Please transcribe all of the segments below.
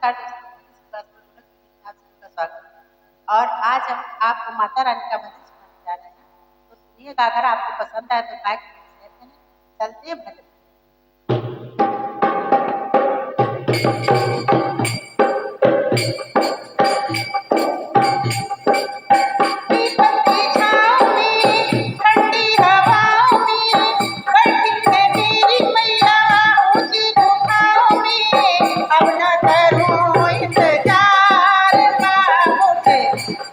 नमस्कार दोस्तों, आप सबका स्वागत। और आज हम आपको माता रानी का भजन सुनाने जा रहे हैं। तो सुनिएगा, अगर आपको पसंद आए तो लाइक शेयर करें। चलते हैं भजन।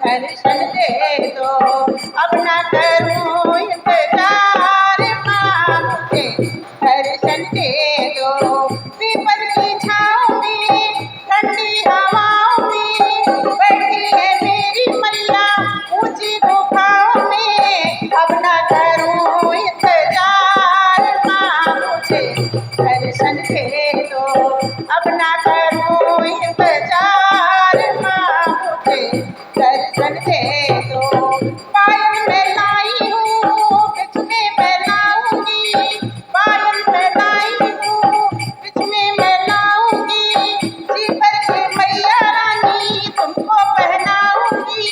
दर्शन दे दो, अब ना करूं इंतजार मां, मुझे दर्शन दे दो। पीपल की छाँव में ठंडी हवाओं में बैठी है मेरी मैया ऊंची गुफाओं में, अब ना करूं इंतजार मां, मुझे दर्शन दे दो, अब ना करूं इंतजार मां, मुझे दर्शन दे दो। पायल में लाई हूँ बिछने में लाऊंगी, पायल में लाई हूँ बिछने में लाऊंगी, जी भर के मैया रानी तुमको पहनाऊंगी,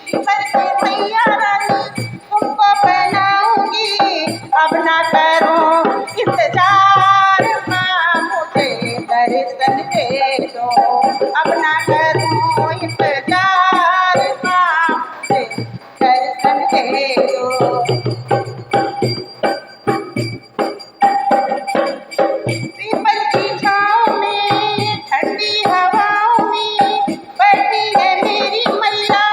जी भर के मैया रानी तुमको पहनाऊंगी। अब ना करो इंतजार मां, मुझे दर्शन दे दो, अब ना करो इंतजार मां, मुझे दर्शन दे दो। पीपल की छाँव में ठंडी हवाओं में बैठी है मेरी मैया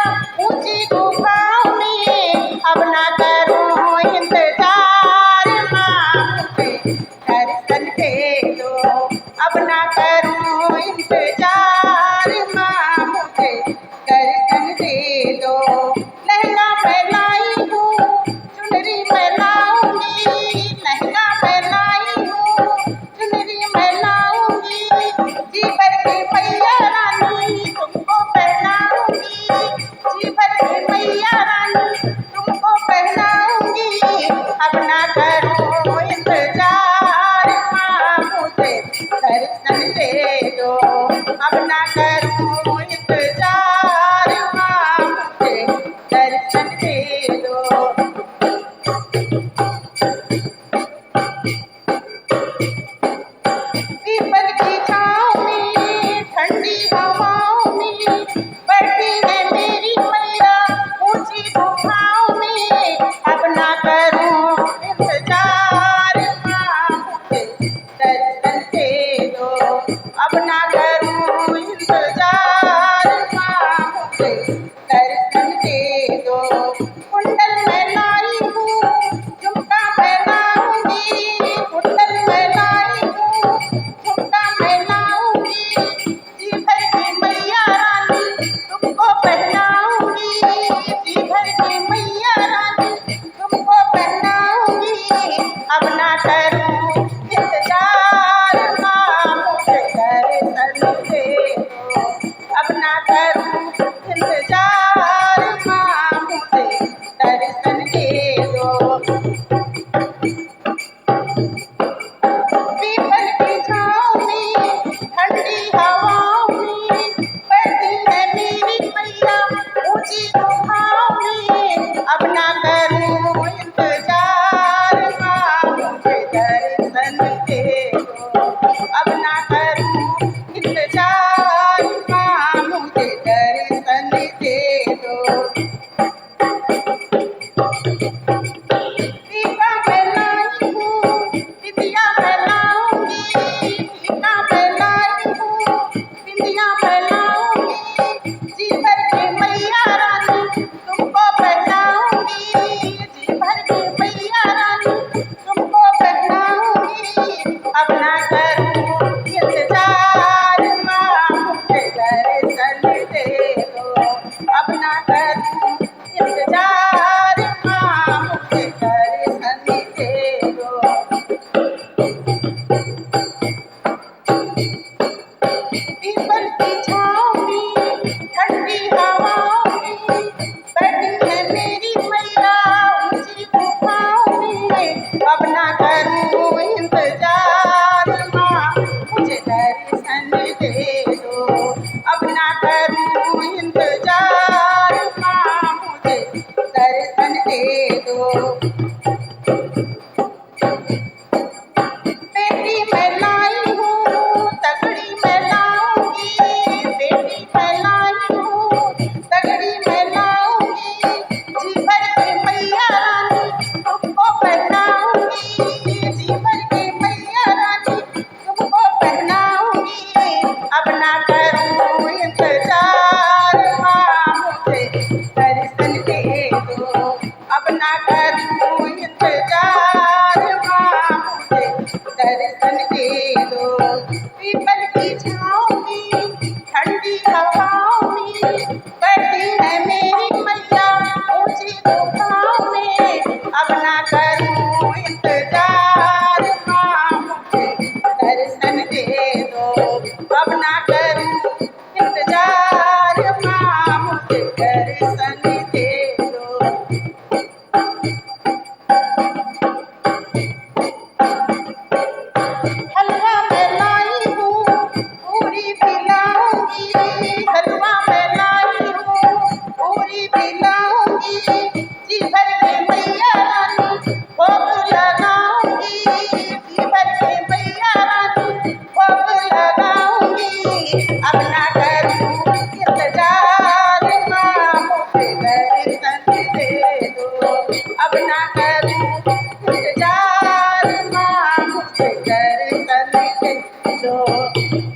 ऊंची गुफाओं में, अब ना करो इंतजार मां, मुझे दर्शन दे दो, अब ना करो इंतजार मां, मुझे दर्शन दे दो। लहंगा मैं लाई हूँ चुनरी मैं लाऊंगी, लहंगा मैं लाई हूँ चुनरी मैं लाऊंगी, जी भर के मैया रानी तुमको पहनाऊंगी, जी भर के मैया रानी तुमको पहनाऊंगी। अब ना करो इंतजार मां, मुझे दर्शन दे दो, अब ना करो इंतजार मां, मुझे दर्शन दे दो। पीपल की छाँव में ठंडी हवाओं में बैठी है मेरी मैया ऊंची गुफाओं में, अब ना करूं इंतजार मां, मुझे दर्शन दे दो, अब ना करूं इंतजार हो।